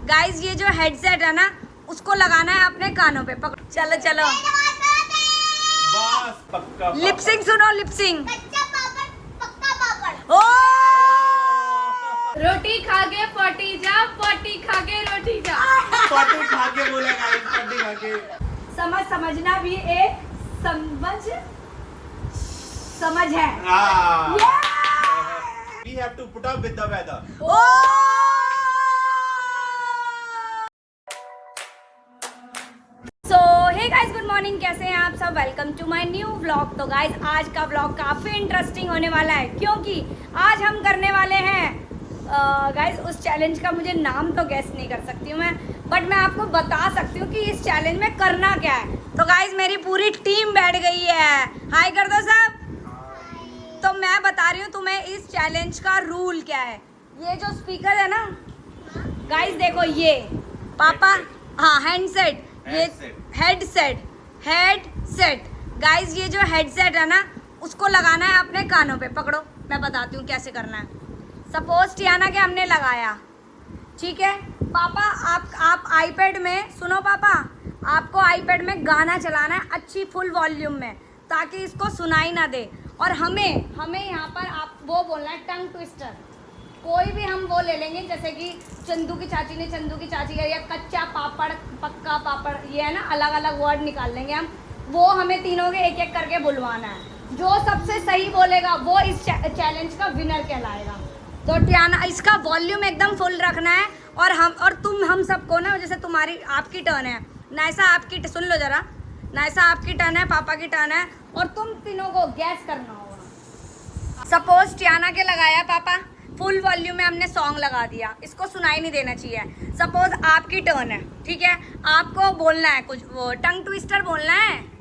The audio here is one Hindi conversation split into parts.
गाइस ये जो हेडसेट है ना, उसको लगाना है अपने कानों पे। पकड़ो, चलो चलो। बस पक्का लिपसिंग सुनो, लिपसिंग। ओ रोटी खा के पटी जा, पटी खा के रोटी जा। पटी खा के बोलेगा, पटी खा के। समझना भी एक समझ है। We have to put up with the weather. Oh so hey guys, good morning. कैसे हैं आप सब? Welcome to my new vlog. तो गाइस आज का व्लॉग काफ़ी इंटरेस्टिंग होने वाला है, क्योंकि आज हम करने वाले हैं गाइस उस चैलेंज का मुझे नाम तो गेस नहीं कर सकती हूँ मैं, बट मैं आपको बता सकती हूँ कि इस चैलेंज में करना क्या है। तो गाइस मेरी पूरी टीम बैठ गई है। हाय कर दो सब। तो मैं बता रही हूँ तुम्हें इस चैलेंज का रूल क्या है। ये जो स्पीकर है ना गाइस, देखो ये पापा, हाँ हैंडसेट, ये हेडसेट गाइस, ये जो हेडसेट है ना, उसको लगाना है अपने कानों पे। पकड़ो, मैं बताती हूँ कैसे करना है। सपोज टियाना के हमने लगाया, ठीक है पापा, आप आईपैड में सुनो। पापा आपको आईपैड में गाना चलाना है अच्छी फुल वॉल्यूम में, ताकि इसको सुनाई ना दे। और हमें यहाँ पर आप वो बोलना है टंग ट्विस्टर। कोई भी हम वो ले लेंगे, जैसे कि चंदू की चाची ने चंदू की चाची का, या कच्चा पापड़, पक्का पापड़, ये है ना, अलग अलग वर्ड निकाल लेंगे हम। वो हमें तीनों के एक एक करके बुलवाना है। जो सबसे सही बोलेगा वो इस चैलेंज का विनर कहलाएगा। तो टियाना, इसका वॉल्यूम एकदम फुल रखना है। और हम सबको ना, जैसे तुम्हारी आपकी टर्न है, नायसा आपकी, सुन लो जरा, नायसा आपकी टर्न है, पापा की टर्न है, और तुम तीनों को गैस करना होगा। सपोज टियाना के लगाया पापा, फुल वॉल्यूम में हमने सॉन्ग लगा दिया, इसको सुनाई नहीं देना चाहिए। सपोज आपकी टर्न है, ठीक है, आपको बोलना है कुछ, वो टंग ट्विस्टर बोलना है।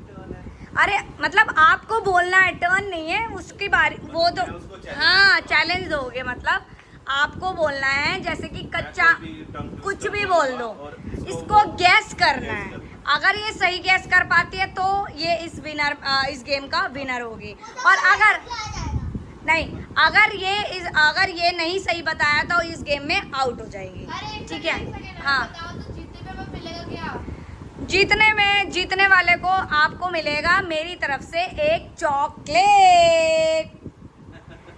अरे मतलब आपको बोलना है, टर्न नहीं है उसकी बारी, वो तो हाँ चैलेंज दोगे। मतलब आपको बोलना है, जैसे कि कच्चा कुछ भी बोल दो, इसको गैस करना है। अगर ये सही गैस कर पाती है तो ये इस गेम का विनर होगी। और अगर ये नहीं सही बताया तो इस गेम में आउट हो जाएगी, ठीक है। हाँ, जीतने वाले को आपको मिलेगा मेरी तरफ से एक चॉकलेट।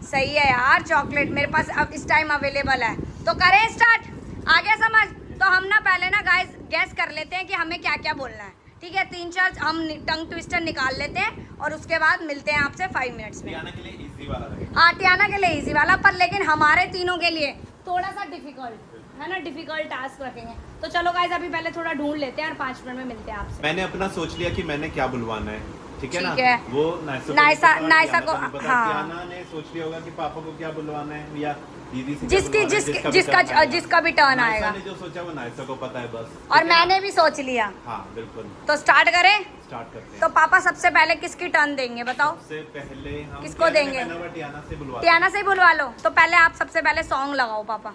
सही है यार, चॉकलेट मेरे पास अब इस टाइम अवेलेबल है। तो करें स्टार्ट, आ गया समझ? तो हम ना पहले ना गाइस गैस कर लेते हैं कि हमें क्या क्या बोलना है, ठीक है। 3-4 हम टंग ट्विस्टर निकाल लेते हैं, और उसके बाद मिलते हैं आपसे 5 मिनट्स में। टियाना के लिए इजी वाला रहेगा। हाँ टियाना के लिए इजी वाला, पर लेकिन हमारे तीनों के लिए थोड़ा सा डिफिकल्ट है ना, डिफिकल्ट टास्क रखेंगे। तो चलो गाइस अभी पहले थोड़ा ढूंढ लेते हैं और 5 मिनट में मिलते हैं आपसे। मैंने अपना सोच लिया कि मैंने क्या बुलवाना है, ठीक है ना। वो नायसा को, हाँ टियाना ने सोच लिया होगा कि पापा को क्या बुलवाना है, या दीदी से जिसका भी टर्न आएगा। जो सोचा वो नायसा को पता है बस। और मैंने भी सोच लिया। हाँ बिल्कुल। तो स्टार्ट करें? स्टार्ट करते हैं। तो पापा सबसे पहले किसकी टर्न देंगे बताओ? सबसे पहले हम किसको देंगे? टियाना से ही बुलवा लो। तो पहले आप सबसे पहले सॉन्ग लगाओ पापा।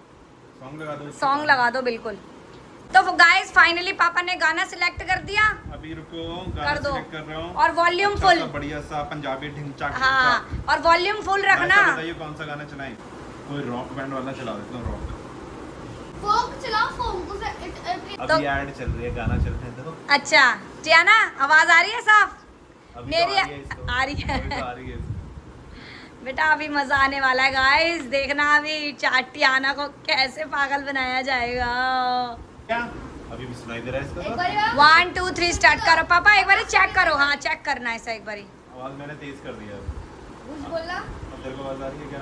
सॉन्ग लगा दो बिल्कुल। तो गाइस फाइनली पापा ने गाना सिलेक्ट कर दिया। अभी रुको, कर दो। कर रहा हूँ। और वॉल्यूम फुल, बढ़िया सा पंजाबी ढिंचाक। हाँ, और वॉल्यूम फुल रखना। बताइए कौन सा गाना चलाएं? कोई रॉक बैंड वाला चला देता हूँ, रॉक। फोक चलाओ, फोक उसे अभी ऐड चल रही है, गाना चल रहा है, देखो। अच्छा टियाना, आवाज आ रही है साफ? अभी मेरी तो आ रही है। अभी तो आ रही है। बेटा अभी मजा आने वाला है गाइस, देखना अभी टियाना को कैसे पागल बनाया जाएगा। क्या अभी भी सुनाई दे रहा है इसका? एक बार 1 2 3 स्टार्ट करो पापा। एक बार चेक करो, हाँ चेक करना है ऐसा एक बारी। आवाज मैंने तेज कर दिया है। कुछ बोला? अब तेरे को आवाज आ रही है क्या?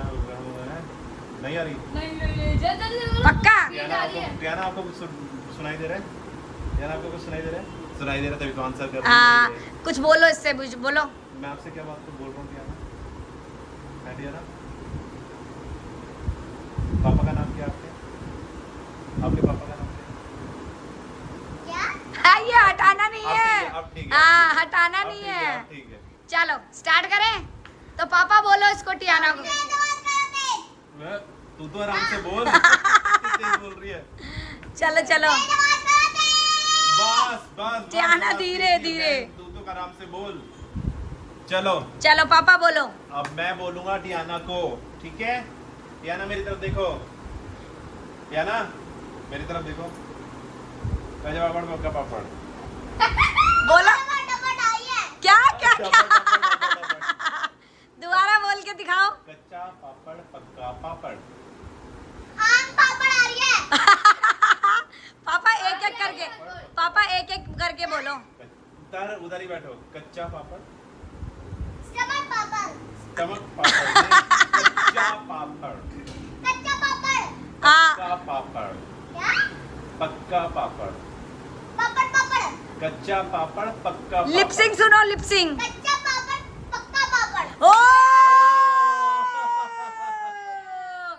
नहीं आ रही? नहीं जल्दी पक्का? टियाना आपको कुछ सुनाई दे रहा है? टियाना आपको कुछ सुनाई दे रहा है? सुनाई दे रहा है तभी तो आंसर कर रही हाँ, है। कुछ बोलो इससे, बोलो। मैं आपसे क्या बात बोल रहा हूँ टियाना? टियाना, पापा का नाम क्या है आपके? आपके पापा का नाम क्या? हाँ, ये हटाना नहीं है। अब ठीक है। हाँ हटाना नहीं है। ठीक है। चलो स्टार्ट करें। तो पापा बोलो इसको, टियाना को। तू तो आराम से बोल। तेज बोल रही है। चलो बस टियाना धीरे धीरे। तू तो आराम से बोल। चलो पापा बोलो। अब मैं बोलूंगा टियाना को, ठीक है। टियाना मेरी तरफ देखो, टियाना मेरी तरफ देखो। कच्चा पापड़ पक्का पापड़ बोलो क्या क्या कच्चा क्या पापड़, दोबारा बोल के दिखाओ। कच्चा पापड़ पक्का पापड़। पापा एक एक करके बोलो। उधर ही बैठो। कच्चा पापड़ स्टमक पापड़ स्टमक पापड़ नहीं, कच्चा पापड़ कच्चा पापड़ हाँ पक्का पापड़ क्या पक्का पापड़ पापड़ पापड़ कच्चा पापड़ पक्का पापड़। लिपसिंग सुनो लिपसिंग। कच्चा पापड़ पक्का पापड़ ओ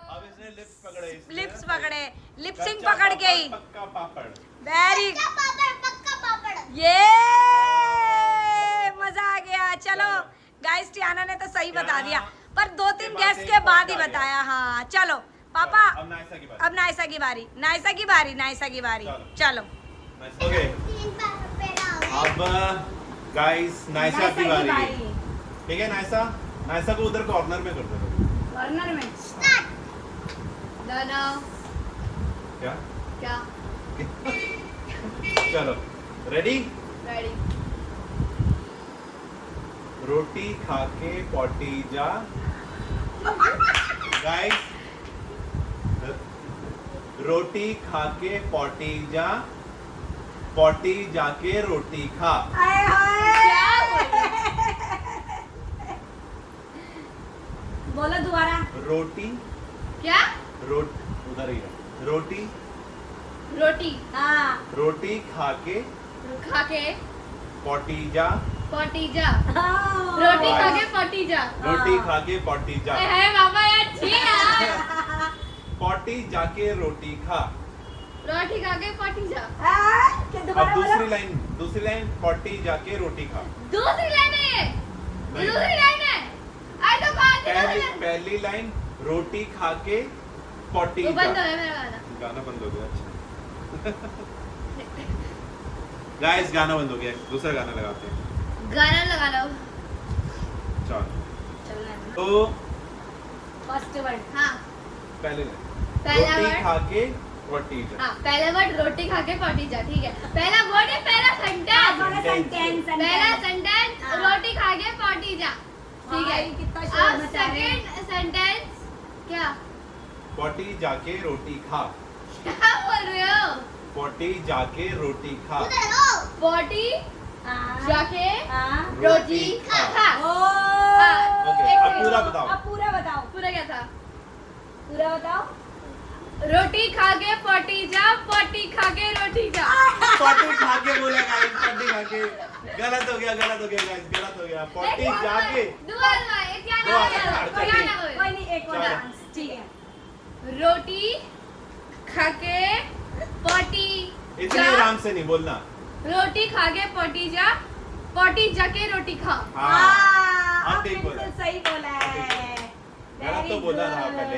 अब इसने लिप्स पकड़े लिप्स पकड़े लिपसिंग कच्चा पकड़ के ही। पापड़, पक्का पापड़। वेरी कच्चा पापड़ पक्का पापड़ ये मजा आ गया। चलो गाइस टियाना ने तो सही बता दिया पर 2-3 गैस के बाद ही बताया। हाँ चलो पापा अब नाइसा की बारी। अब नाइसा की बारी नाइसा की बारी नाइसा की बारी। चलो ओके तीन पेड़ा हो गए अब गाइस नाइसा की बारी। ठीक है नाइसा नाइसा को उधर कॉर्नर में कर दो। कॉर्नर में दाना क्या क्या चलो रेडी रेडी रोटी खा के पॉटी जा। गाइस रोटी खा के पॉटी जा पॉटी जाके रोटी खा। आए हाय बोलो दोबारा। रोटी क्या उधर ही है। रोटी रोटी हाँ रोटी खा के खा के पॉटी जा पटी जा रोटी खा के पटी जा रोटी खा के पॉटी जा है बाबा यार छी यार पॉटी जाके रोटी खा। रोटी खा के पटी जा अब दूसरी लाइन पॉटी जाके रोटी खा। दूसरी लाइन है ये नहीं। दूसरी लाइन है आई तो बात पहली लाइन रोटी खा के पॉटी वो बंद जा। हो गया मेरा गाना गाना बंद हो गया। अच्छा गाइस गाना बंद हो गया। दूसरा गाना लगाते हैं। गाना लगा लो चलो तो फर्स्ट वर्ड। हाँ पहले लाइन पहला रोटी word- खा के पॉटी जा। हाँ पहला वर्ड रोटी खा के पटी जा ठीक है पहला वर्ड है पहला सेंटेंस सेंटेंस पहला सेंटेंस हाँ। रोटी खा के पटी जा ठीक है भाई, कितना शोर अब मचा रहे हैं। सेकंड सेंटेंस क्या पॉटी जाके रोटी खा। क्या बोल रहे हो पॉटी जाके रोटी खा। उधर हो पटी जाके रोटी खा ओके अब पूरा बताओ। अब पूरा बताओ। पूरा क्या था पूरा बताओ। रोटी खा के पटी जा पटी खा के रोटी जा पॉटी खा के बोला गाइस पॉटी खा के गलत हो गया गाइस गलत हो गया। पॉटी जाके दुआ ये क्या दुआ, ना अच्छा, क्या ठीक। ना कोई नहीं एक और चलो। डांस ठीक है। रोटी खा के पटी इतनी जा आराम से नहीं बोलना। रोटी खा के पटी जा पटी जाके रोटी खा हाँ अब अब ठीक बोला। बिल्कुल सही बोला है। गलत तो बोला था पहले।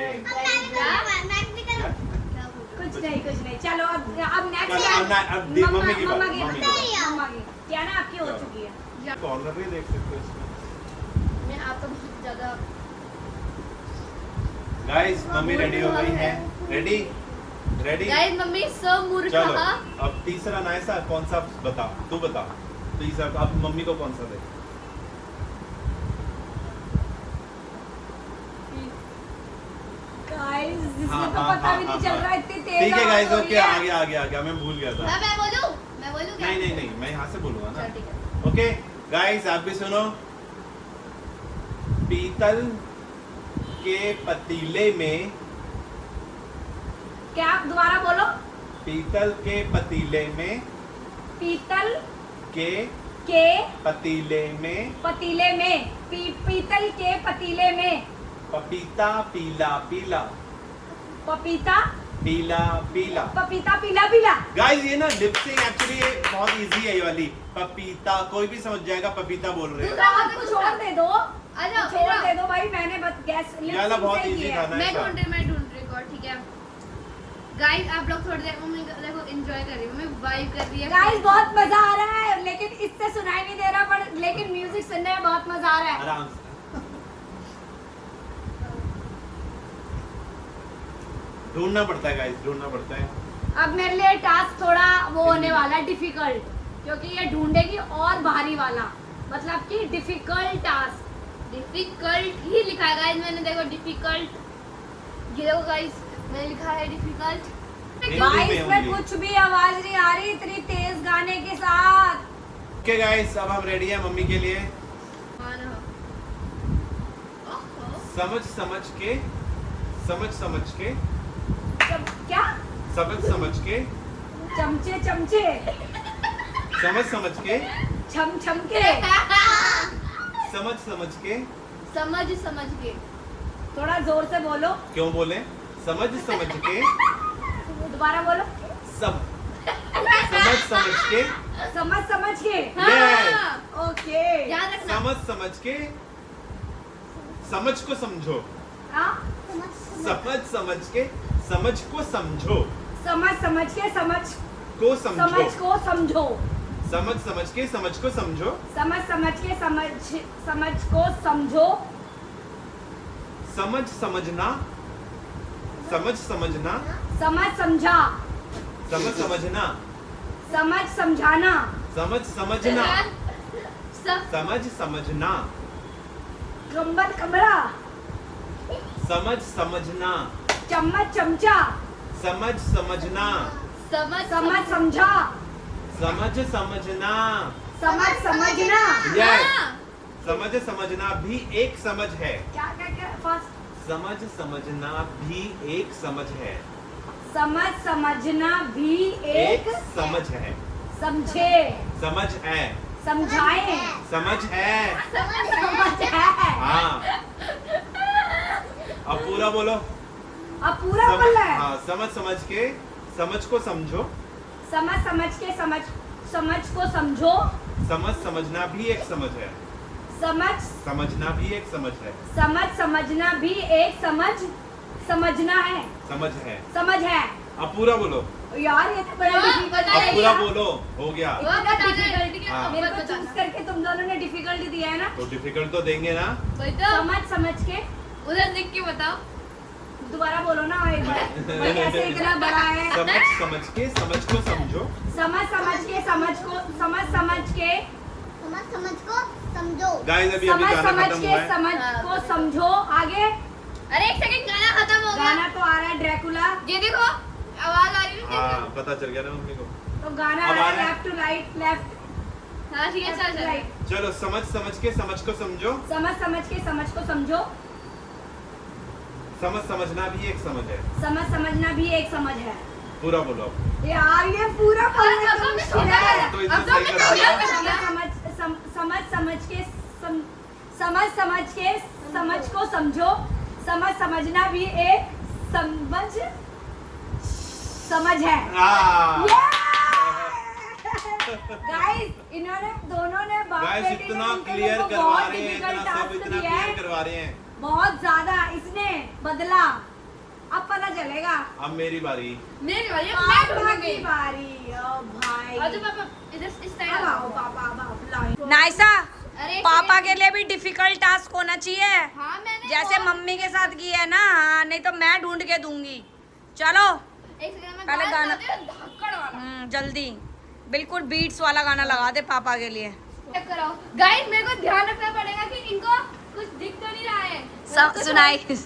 मैं भी करूं कुछ नहीं चलो अब चलो, नेक्स्ट अब मम्मी की बारी, मम्मी की बारी। मम्मा की क्या ना आपकी हो चलो। चुकी है। कॉर्नर भी देख सकते हो इसमें। मैं आप तो बहुत ज्यादा गाइस मम्मी रेडी हो गई है। रेडी रेडी गाइस मम्मी सो मूर्खा चलो अब तीसरा नाइसा कौन सा बता तू बता। तीसरा अब मम्मी को कौन सा दे। गाइस जिसको हाँ, तो हाँ, पता भी हाँ, नहीं चल हाँ। रहा इतनी तेज ठीक है गाइस आवाज हो ओके रही है। आ गया मैं भूल गया था। मैं बोलूं क्या नहीं मैं यहाँ से बोलूंगा ना। चल ठीक है ओके गाइस आप भी सुनो। पीतल के पतीले में क्या आप दोबारा बोलो। पीतल के पतीले में पीतल के के पतीले में पतीले में पीतल के पतीले में पपीता पीला पीला पपीता पीला पीला। पपीता पीला पीला। गाइस ये ना लिपसिंग एक्चुअली बहुत इजी है ये वाली। पपीता कोई भी समझ जाएगा पपीता बोल रहे दूसरा हो। आप कुछ और दे दो आ जाओ छोड़ दे दो भाई मैंने बस गैस ये वाला बहुत इजी था ना मैं इसका। ढूंढ रही और ठीक है गाइस आप लोग थोड़ी देर मम्मी देखो एंजॉय कर रही है मम्मी वाइब कर रही है गाइस बहुत मजा आ रहा है लेकिन इससे सुनाई नहीं दे रहा पर लेकिन म्यूजिक सुनने में बहुत मजा आ रहा है। आराम से ढूंढना पड़ता है गाइस ढूंढना पड़ता है। अब मेरे लिए टास्क थोड़ा वो होने वाला है डिफिकल्ट, क्योंकि ये ढूंढेगी और भारी वाला, मतलब कि डिफिकल्ट टास्क। डिफिकल्ट ही लिखा है गाइस मैंने, देखो डिफिकल्ट, ये देखो गाइस मैंने लिखा है डिफिकल्ट। हिंदी गाइस में में होंगी। कुछ भी आवाज नहीं आ रही इतनी तेज गाने के साथ। ओके गाइस, अब हम रेडी हैं मम्मी के लिए। समझ समझ के क्या समझ के चमचे चमचे समझ के छम छम के समझ के थोड़ा जोर से बोलो, क्यों बोले? समझ के दोबारा बोलो। समझ के समझ के Yes. ओके। याद रखना। समझ के समझ को समझो। हाँ? समझ के समझ को समझो। समझ के समझ को समझो। को समझो। समझ के समझ को समझो। समझ के समझ को समझो। समझना समझ समझना समझ समझा। समझ समझना समझ समझाना। समझ समझना सब समझ समझना कंबल कमरा। समझ समझना चम्मच चमचा। समझ समझना समझ समझ समझा। समझ समझना समझ समझना। Yes. समझ समझना भी एक समझ है। क्या फर्स्ट? समझ समझना भी एक समझ है। समझ समझना भी एक एक समझ है। समझे। समझ है। समझाए। समझ है। समझ है। हाँ, अब पूरा बोलो। अब पूरा बोल रहा है। हाँ, समझ के समझ को समझो। समझ के समझ को समझो। समझ समझना भी एक समझ है। समझना भी एक समझ है। समझना भी एक समझना है। समझ है। अब पूरा बोलो। यार ये तो बड़ा डिफिकल्ट अब है। पूरा बोलो। हो गया। वो डिफिकल्टी हाँ। मेरे को चूज करके तुम दोनों ने डिफिकल्टी दिया है ना। तो डिफिकल्ट तो देंगे ना। समझ के उधर देख के बताओ। दोबारा बोलो ना एक बार। भाई कैसे इतना बड़ा है। समझ के समझ को समझो। समझ के समझ को समझो। गाइस अभी गाना समझ खत्म के हुआ है। समझ को समझो। आगे अरे एक सेकंड, गाना खत्म हो गया। गाना तो आ रहा है ड्रैकुला। ये देखो आवाज आ रही है। हाँ, पता चल गया ना मम्मी को। तो गाना अब आ आ रहा रहा है है। लेफ्ट टू राइट लेफ्ट हाँ ठीक है, चल चल। राइट। चलो समझ के समझ को समझो। समझ के समझ को समझो। समझ समझना भी एक समझ है। समझना भी एक समझ है। पूरा बोलो अब। यार ये पूरा बोलना अब तो तो मुश्किल मैं है। तो इसने अब तो सही मैं कर दिया। समझ के समझ को समझो। समझना भी एक समझ है। हाँ। गाइस इन्होंने दोनों ने बाप गाइस बेटी ने इतना मिलकर क्लियर मेरे को करवा बहुत रहे हैं, difficult इतना सब task इतना दिया क्लियर है। करवा रहे हैं। बहुत ज्यादा इसने बदला। अब पता चलेगा। अब मेरी बारी। मेरी बारी है, मैं पापा ढूंढूंगी। की बारी। ओ भाई। और तो पापा इधर इस साइड अब आओ आओ। पापा अब आओ, लाइन। नाइसा अरे एक पापा सेकंड। के लिए भी डिफिकल्ट टास्क होना चाहिए। हाँ मैंने जैसे बहुत- मम्मी के साथ किया है ना। हाँ, नहीं तो मैं ढूंढ के दूंगी। चलो एक सेकंड में पहले गाना- धक्कड़ वाला जल्दी बिल्कुल बीट्स वाला गाना लगा दे पापा के लिए। चेक कराओ। गाइस मेरे को ध्यान रखना पड़ेगा कि इनको कुछ दिख तो नहीं रहा है। कुछ सुनाई कुछ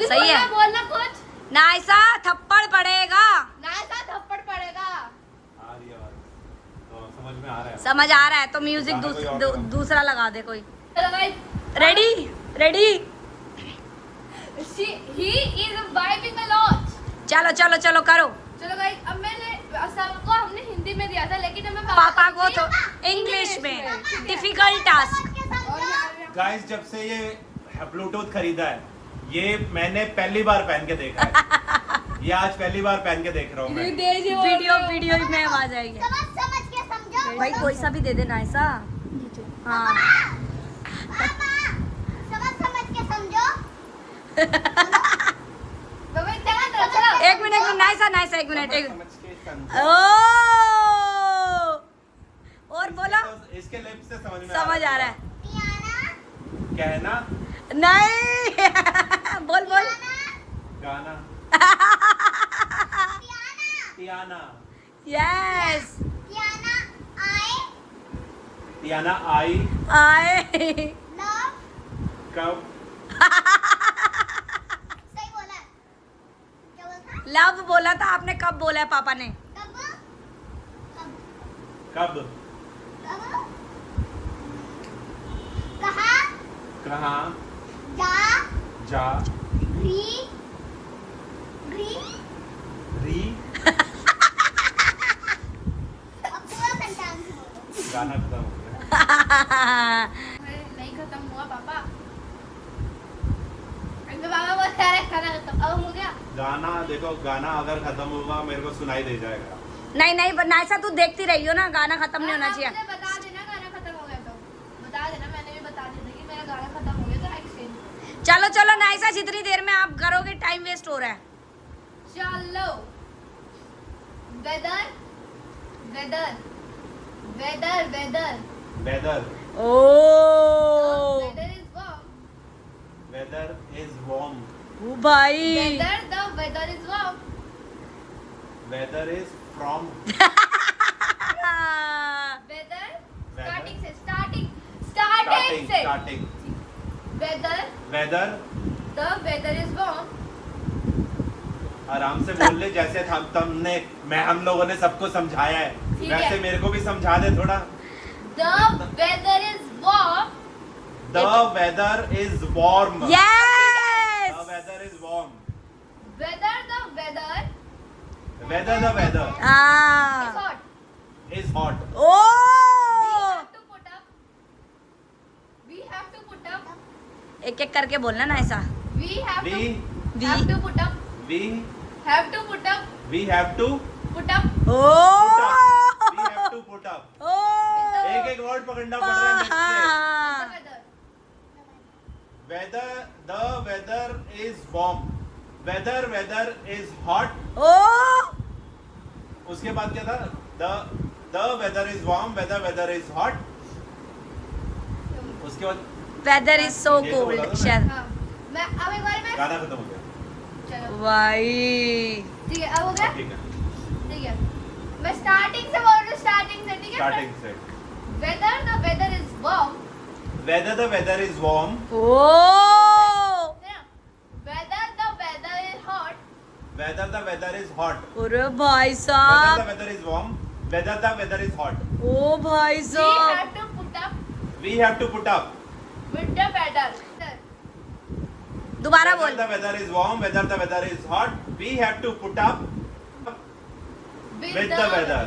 सही है। बोलना कुछ नाइसा थप्पड़ पड़ेगा। ना ऐसा थप्पड़ पड़ेगा। आ रही है आवाज। तो समझ में आ रहा है। समझ आ रहा है तो म्यूजिक गाना कोई और लगा। दूसरा लगा दे कोई। चलो guys, ready he is vibing a lot। चलो करो। चलो गाइस, अब मैंने सबको हमने हिंदी में दिया था, लेकिन हमें पापा को तो इंग्लिश में डिफिकल्ट टास्क। और यहाँ- गाइस जब से ये ब्लूटूथ खरीदा है, ये मैंने पहली बार पहन के देखा है। ये आज पहली बार पहन के देख रहा हूँ मैं। वीडियो में आवाज आएगी। समझ के समझो। भाई कोई सा भी दे देना ऐसा। हाँ पापा समझ के समझो। बाबा चलो एक मिनट नाइसा एक मिनट एक। समझ के समझो। ओ और बोलो। इसके लिप्स से समझ में समझ आ रहा है। पियाना कहना नहीं बोल गाना टियाना यस टियाना आए टियाना आई आए लव कब सही बोला क्या बोलता लव बोला था आपने, कब बोला है पापा ने? कब कब कब कब कहाँ कहाँ जा जा री री री अब पूरा सेंटेंस बोलो गाना खत्म हो गया। अरे नहीं खत्म हुआ पापा। अरे पापा बहुत सारे खाना खत्म अब हो गया। गाना देखो, गाना अगर खत्म होगा मेरे को सुनाई दे जाएगा। नहीं नहीं नायसा तू देखती रही हो ना, गाना खत्म नहीं होना चाहिए। मुझे बता देना गाना खत्म हो गया तो बता देना, मैंने भी बता देना कि मेरा गाना खत्म हो गया तो एक्सचेंज। चलो चलो नायसा, जितनी देर में आप करोगे टाइम वेस्ट हो रहा है। चलो weather weather weather weather weather ओ weather is warm. Weather is warm. ओ भाई weather the weather is warm. Weather is from. Weather Weather. Starting से स्टार्टिंग से starting. Weather weather the weather is warm. आराम से बोल ले, जैसे हम लोगों ने सबको समझाया है ठीक वैसे है। मेरे को भी समझा दे थोड़ा। The weather is warm. The weather is warm. The yes weather is warm. Weather the weather weather the weather is हाँ हॉट। Is hot. ओ We have to put up. एक एक करके बोलना Naysa. We have We to. We- Have to put up. we Have to put up. we have to Put up. O put up. We have to put up। ओ एक एक वर्ड पकड़ना पड़ रहा है मुझसे। हाँ। The weather. Weather, the weather is warm. Weather is hot। ओ उसके बाद क्या था? The weather is warm, weather is hot। उसके बाद वेदर इज सो ये तो बोला कोल्ड था शर हाँ. मैं अब एक बार मैं. गाना खत्म हो गया। चलो. भाई ठीक है, अब हो गया. ठीक है, ठीक है. मैं स्टार्टिंग से बोल रही हूँ, स्टार्टिंग से, ठीक है. स्टार्टिंग से। Weather, the weather is warm. Weather, the weather is warm। O Weather, the weather is hot. Weather, the weather is hot। अरे भाई Weather, the साहब, weather is warm। Weather, the weather is hot। ओ भाई We साहब, have to put up We have to put up। with the weather. दोबारा Weather, बोल। the weather is warm, weather, the weather is hot। We have to put up with the weather।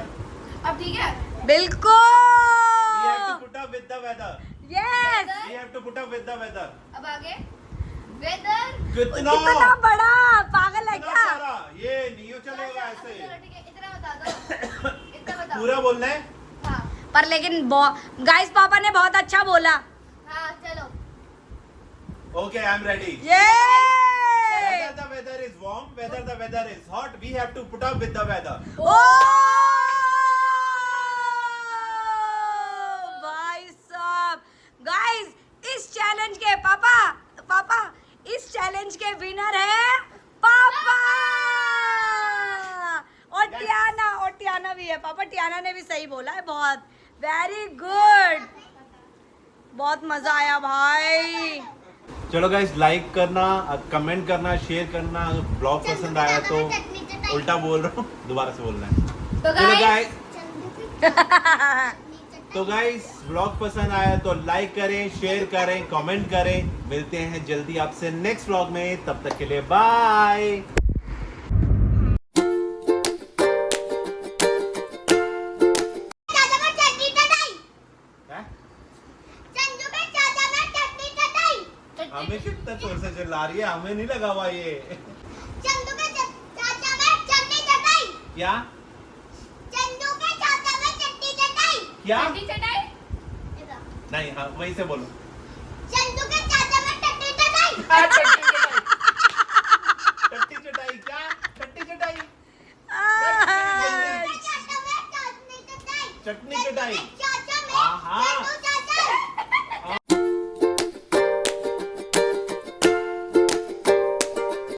अब ठीक है. We have to बिल्कुल put up with the weather। Yes, We have to put up with the weather। अब आगे. Weather. कितना कितना बड़ा पागल है कितना क्या? सारा, ये नहीं चलेगा चलो, ऐसे। ठीक है, इतना बता दो. इतना बता. पूरा बोलना है। हाँ. पर लेकिन गाइस पापा ने बहुत अच्छा बोला। हाँ, चलो. Okay, I'm ready। ये Whether the weather is warm, whether the weather is hot, we have to put up with the weather। ओ भाई साहब, गाइस इस चैलेंज के पापा इस चैलेंज के विनर है पापा और Yes. टियाना भी है। पापा टियाना ने भी सही बोला है, बहुत वेरी गुड, बहुत मजा आया भाई। चलो गाइस, लाइक करना, कमेंट करना, शेयर करना। ब्लॉग पसंद आया तो उल्टा बोल रहा हूँ, दोबारा से बोलना है। तो चलो guys, गाइस, तो गाइस ब्लॉग पसंद आया तो लाइक करें, शेयर करें, कमेंट करें। मिलते हैं जल्दी आपसे नेक्स्ट ब्लॉग में, तब तक के लिए बाय। चाचा में चटनी चटाई हैं? चंदू के चाचा में चटनी चटाई हमें कितना जोर से चिल्ला रही है, हमें नहीं लगा हुआ ये। चंदू के चाचा में चटनी चटाई क्या चंदू के चाचा में चटनी चटाई क्या? चटनी चटाई. नहीं, हाँ वहीं से बोलो। चंदू के चाचा में चटनी चटाई हाँ, चटनी चटाई. टट्टी चटाई क्या? टट्टी चटाई, आ, चाचा में चटनी चटाई चटनी चटाई।